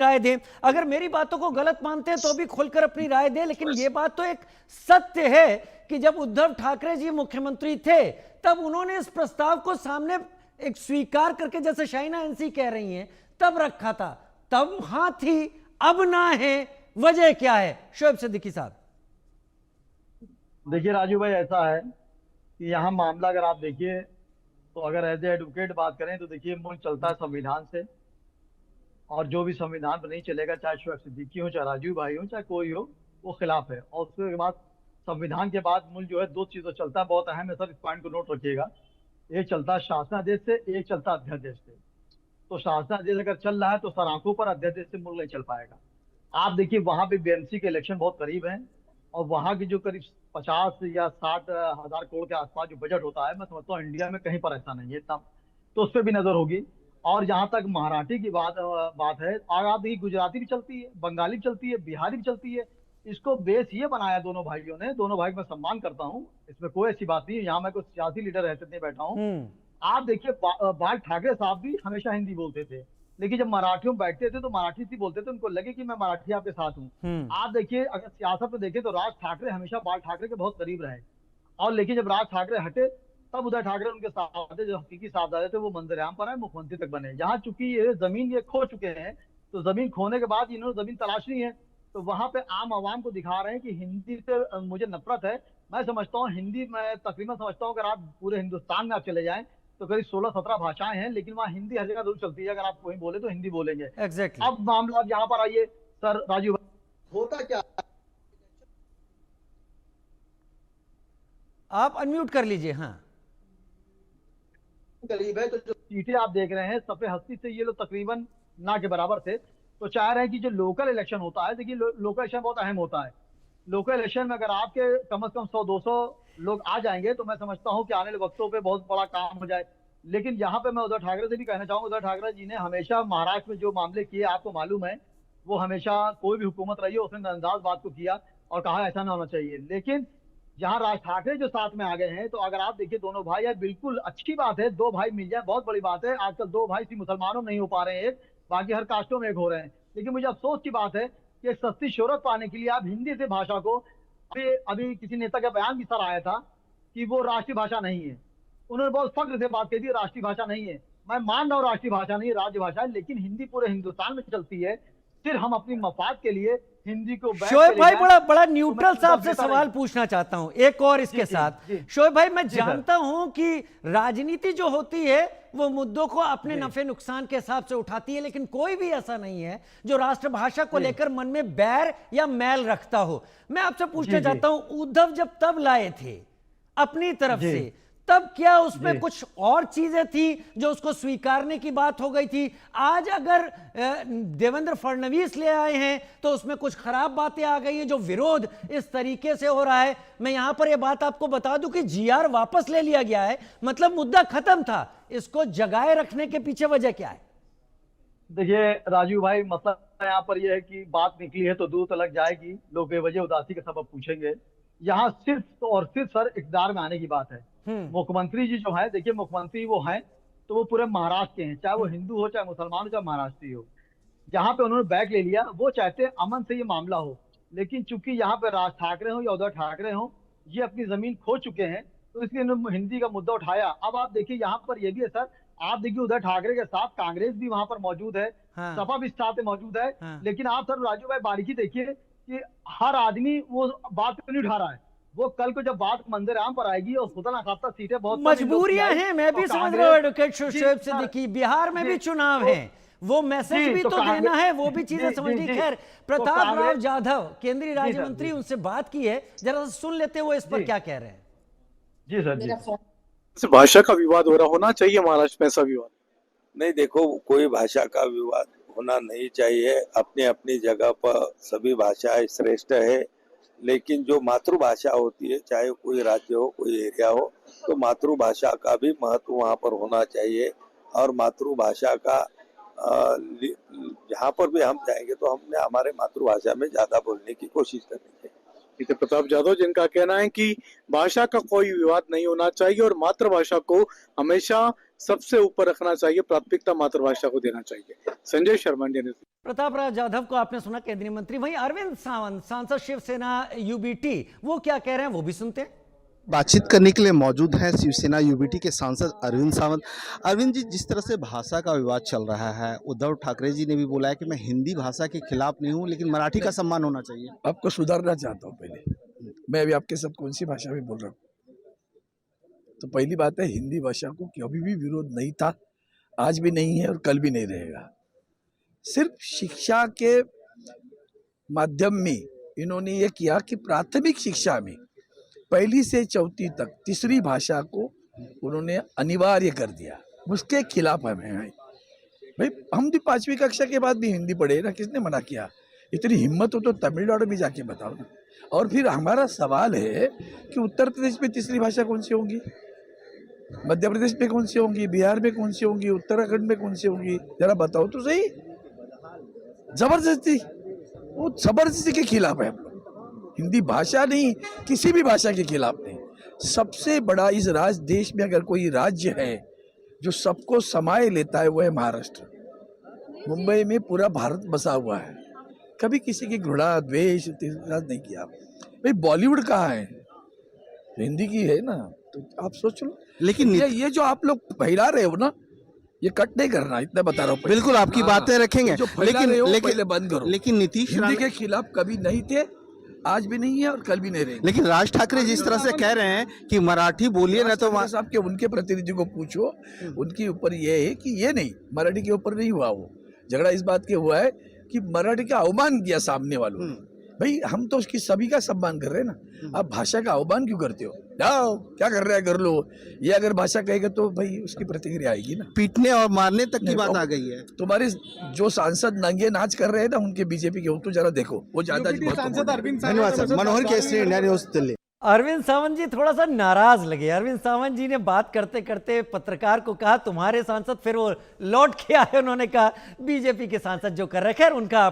राय दें। अगर मेरी बातों को गलत मानते हैं तो भी खोलकर अपनी राय दें, लेकिन ये बात तो एक सत्य है कि जब उद्धव ठाकरे जी मुख्यमंत्री थे तब उन्होंने इस प्रस्ताव को सामने एक स्वीकार करके, जैसे शाइना एनसी कह रही हैं, तब रखा था। तब हां थी, अब ना है, वजह क्या है? शोएब सिद्दीकी साहब। देखिए राजू भाई, ऐसा है कि यहाँ मामला अगर आप देखिए तो अगर एज ए एडवोकेट बात करें तो देखिए मुल्क चलता है संविधान से, और जो भी संविधान पर नहीं चलेगा, चाहे शोएब सिद्दीकी हो, चाहे राजू भाई हो, चाहे कोई हो, वो खिलाफ है। और उसके बाद संविधान के बाद मुल्क जो है दो चीजों चलता है, बहुत अहम है सर, इस पॉइंट को नोट रखिएगा। एक चलता है शासनादेश से, एक चलता है अध्यादेश से। तो शासनादेश अगर चल रहा है तो सराखों पर, अध्यादेश से मुल्क नहीं चल पाएगा। आप देखिए वहां पे बीएमसी के इलेक्शन बहुत करीब है, और वहां की जो करीब 50 या 60 हजार करोड़ के आसपास जो बजट होता है, मैं समझता हूँ इंडिया में कहीं पर ऐसा नहीं है इतना। तो उस पर भी नजर होगी। और जहां तक मराठी की बात है, और आप देखिए गुजराती भी चलती है, बंगाली भी चलती है, बिहारी भी चलती है। इसको बेस ये बनाया दोनों भाइयों ने, दोनों भाई मैं सम्मान करता हूँ, इसमें कोई ऐसी बात नहीं है। यहाँ मैं कोई सियासी लीडर रहते नहीं बैठा हूँ। आप देखिए बाल ठाकरे साहब भी हमेशा हिंदी बोलते थे, लेकिन जब मराठियों में बैठते थे तो मराठी से बोलते थे, उनको लगे कि मैं मराठी आपके साथ हूँ। आप देखिए अगर सियासत में देखें तो राज ठाकरे हमेशा बाल ठाकरे के बहुत करीब रहे, और लेकिन जब राज ठाकरे हटे तब उदय ठाकरे उनके साथ जो हकीकी साहबजादे थे वो मंजरेआम पर आए, मुख्यमंत्री तक बने। यहाँ चूंकि ये जमीन ये खो चुके हैं, तो जमीन खोने के बाद इन्होंने जमीन तलाशनी है, तो वहां पे आम आवाम को दिखा रहे हैं कि हिंदी से मुझे नफरत है। मैं समझता हूँ हिंदी, मैं तकरीबन समझता हूँ अगर आप पूरे हिंदुस्तान में आप चले जाएं तो करीब 16-17 भाषाएं हैं, लेकिन वहाँ हिंदी हर जगह जरूर चलती है। अगर आप वहीं बोले तो हिंदी बोलेंगे। एग्जैक्टली। अब मामला अब यहाँ पर आइए सर राजीव भाई, होता क्या आप अनम्यूट कर लीजिए। हाँ, करीब है, तो जो सीटें आप देख रहे हैं सफे हस्ती से ये लोग तकरीबन ना के बराबर थे। तो चाह रहे हैं कि जो लोकल इलेक्शन होता है, देखिए लोकल इलेक्शन बहुत अहम होता है। लोकल इलेक्शन में अगर आपके कम से कम 100-200 लोग आ जाएंगे तो मैं समझता हूं कि आने वाले वक्तों पे बहुत बड़ा काम हो जाए। लेकिन यहाँ पे मैं उद्धव ठाकरे से भी कहना चाहूंगा, उद्धव ठाकरे जी ने हमेशा महाराष्ट्र में जो मामले किए आपको मालूम है, वो हमेशा कोई भी हुकूमत रही है उसने नजरअंदाज बात को किया और कहा ऐसा ना होना चाहिए। लेकिन यहाँ राज ठाकरे जो साथ में आ गए हैं, तो अगर आप देखिए दोनों भाई यार, बिल्कुल अच्छी बात है, दो भाई मिल जाए बहुत बड़ी बात है। आजकल दो भाई सिर्फ मुसलमानों में नहीं हो पा रहे हैं एक, बाकी हर कास्टों में एक हो रहे हैं। लेकिन मुझे अफसोस की बात है कि एक सस्ती शोहरत पाने के लिए आप हिंदी से भाषा को, अभी किसी नेता का बयान भी सर आया था कि वो राष्ट्रीय भाषा नहीं है। उन्होंने बहुत फख्र से बात कही थी राष्ट्रीय भाषा नहीं है। मैं मान रहा हूँ राष्ट्रीय भाषा नहीं है, राज्य भाषा है, लेकिन हिंदी पूरे हिंदुस्तान में चलती है। फिर हम अपनी मफाद के लिए हिंदी को शोएब भाई बड़ा बड़ा तो न्यूट्रल साहब से सवाल पूछना चाहता हूं एक और इसके साथ। शोएब भाई, मैं जानता हूं कि राजनीति जो होती है वो मुद्दों को अपने नफे नुकसान के हिसाब से उठाती है, लेकिन कोई भी ऐसा नहीं है जो राष्ट्रभाषा को लेकर मन में बैर या मैल रखता हो। मैं आपसे पूछना चाहता हूं, उद्धव जब तब लाए थे अपनी तरफ से, तब क्या उसमें कुछ और चीजें थी जो उसको स्वीकारने की बात हो गई थी? आज अगर देवेंद्र फडणवीस ले आए हैं तो उसमें कुछ खराब बातें आ गई हैं, जो विरोध इस तरीके से हो रहा है। मैं यहां पर यह बात आपको बता दूं कि जीआर वापस ले लिया गया है, मतलब मुद्दा खत्म था। इसको जगाए रखने के पीछे वजह क्या है? देखिए राजू भाई, मतलब यहाँ पर यह है कि बात निकली है तो दूर तलक जाएगी, लोग बेवजह उदासी का सबब पूछेंगे। यहाँ सिर्फ तो और सिर्फ सर इक़्तिदार में आने की बात है। मुख्यमंत्री जी जो है, देखिए मुख्यमंत्री वो हैं तो वो पूरे महाराष्ट्र के हैं, चाहे वो हिंदू हो, चाहे मुसलमान हो, चाहे महाराष्ट्री हो। जहां पे उन्होंने बैक ले लिया, वो चाहते हैं अमन से ये मामला हो। लेकिन चूंकि यहाँ पे राज ठाकरे हो या उद्धव ठाकरे हो, ये अपनी जमीन खो चुके हैं, तो इसलिए इन्होंने हिंदी का मुद्दा उठाया। अब आप देखिए यहाँ पर ये भी है सर, आप देखिए उद्धव ठाकरे के साथ कांग्रेस भी वहां पर मौजूद है, सपा भी साथ में मौजूद है। लेकिन आप सर राजू भाई बारीकी देखिए कि हर आदमी वो बात नहीं उठा रहा है। वो कल को जब बात मंजर-ए-आम पर आएगी और खुदा ना खास्ता सीटें बहुत मजबूरियां हैं, मैं भी समझ रहा हूं एडवोकेट शोएब सिद्दीकी, बिहार में भी चुनाव है, वो मैसेज भी तो देना है, वो भी चीजें समझनी। खैर, प्रताप राव जाधव केंद्रीय राज्य मंत्री, उनसे बात की है, जरा सुन लेते हैं वो इस पर क्या कह रहे हैं। जी सर जी। भाषा का विवाद हो रहा होना चाहिए महाराष्ट्र में, ऐसा विवाद नहीं। देखो, कोई भाषा का विवाद होना नहीं चाहिए, अपनी अपनी जगह पर सभी भाषाएं श्रेष्ठ है। लेकिन जो मातृभाषा होती है, चाहे कोई राज्य हो, कोई एरिया हो, तो मातृभाषा का भी महत्व वहाँ पर होना चाहिए। और मातृभाषा का जहाँ पर भी हम जाएंगे तो हमने हमारे मातृभाषा में ज्यादा बोलने की कोशिश करनी चाहिए। ठीक है। प्रताप जाधव, जिनका कहना है कि भाषा का कोई विवाद नहीं होना चाहिए और मातृभाषा को हमेशा सबसे ऊपर रखना चाहिए, प्राथमिकता मातृभाषा को देना चाहिए। संजय शर्मा, इंडियन प्रताप राव जाधव को आपने सुना, केंद्रीय मंत्री। वहीं अरविंद सावंत, सांसद शिवसेना यूबीटी, वो क्या कह रहे हैं वो भी सुनते हैं। बातचीत करने के लिए मौजूद हैं शिवसेना यूबीटी के सांसद अरविंद सावंत। अरविंद जी, जिस तरह से भाषा का विवाद चल रहा है, उद्धव ठाकरे जी ने भी बोला है कि मैं हिंदी भाषा के खिलाफ नहीं हूं, लेकिन मराठी का सम्मान होना चाहिए। आपको सुधारना चाहता हूँ पहले। मैं अभी आपके साथ कौन सी भाषा में बोल रहा हूँ? तो पहली बात है, हिंदी भाषा को कभी भी विरोध नहीं था, आज भी नहीं है और कल भी नहीं रहेगा। सिर्फ शिक्षा के माध्यम में इन्होंने ये किया कि प्राथमिक शिक्षा में पहली से चौथी तक तीसरी भाषा को उन्होंने अनिवार्य कर दिया। उसके खिलाफ हमें भाई, हम भी 5वीं कक्षा के बाद भी हिंदी पढ़े ना, किसने मना किया? इतनी हिम्मत हो तो तमिलनाडु भी जाके बताओ ना। और फिर हमारा सवाल है कि उत्तर प्रदेश में तीसरी भाषा कौन सी होंगी, मध्य प्रदेश में कौन सी होंगी, बिहार में कौन सी होंगी, उत्तराखंड में कौन सी होंगी? जरा बताओ तो सही। जबरदस्ती, वो जबरदस्ती के खिलाफ है हम लोग। हिंदी भाषा नहीं, किसी भी भाषा के खिलाफ नहीं। सबसे बड़ा इस देश में अगर कोई राज्य है जो सबको समाये लेता है, वो है महाराष्ट्र। मुंबई में पूरा भारत बसा हुआ है। कभी किसी की घृणा, द्वेष, तिरस्कार नहीं किया। भाई बॉलीवुड कहाँ है? हिंदी की है ना, तो आप सोच लो। लेकिन ये जो आप लोग फैला रहे हो ना, ये कट नहीं करना, इतना बता रहा हूँ। बिल्कुल आपकी बातें रखेंगे, जो फैला रहे हो, पहले बंद करो। लेकिन नीतीश हिंदी के खिलाफ कभी नहीं थे, आज भी नहीं है और कल भी नहीं रहेंगे। लेकिन राज ठाकरे जिस तरह से कह रहे हैं कि मराठी बोलिए ना, तो साहब के उनके प्रतिनिधि को पूछो, उनके ऊपर ये है कि ये नहीं, मराठी के ऊपर नहीं हुआ। वो झगड़ा इस बात के हुआ है कि मराठी का अवमान किया सामने वालों ने। भाई हम तो उसकी सभी का सम्मान कर रहे हैं ना, आप भाषा का अवमान क्यों करते हो? जाओ, क्या कर रहा है कर लो। ये अगर भाषा कहेगा तो भाई उसकी प्रतिक्रिया आएगी ना। पीटने और मारने तक की बात आ गई है। तुम्हारे जो सांसद नंगे नाच कर रहे हैं ना, उनके बीजेपी के, वो तो जरा देखो, वो ज्यादा। धन्यवाद सर। मनोहर केसरी, इंडिया न्यूज दिल्ली। अरविंद सावंत जी थोड़ा सा नाराज लगे। अरविंद सावंत जी ने बात करते करते पत्रकार को कहा तुम्हारे सांसद, फिर वो लौट के आए, उन्होंने कहा बीजेपी के सांसद जो कर रहे, खैर उनका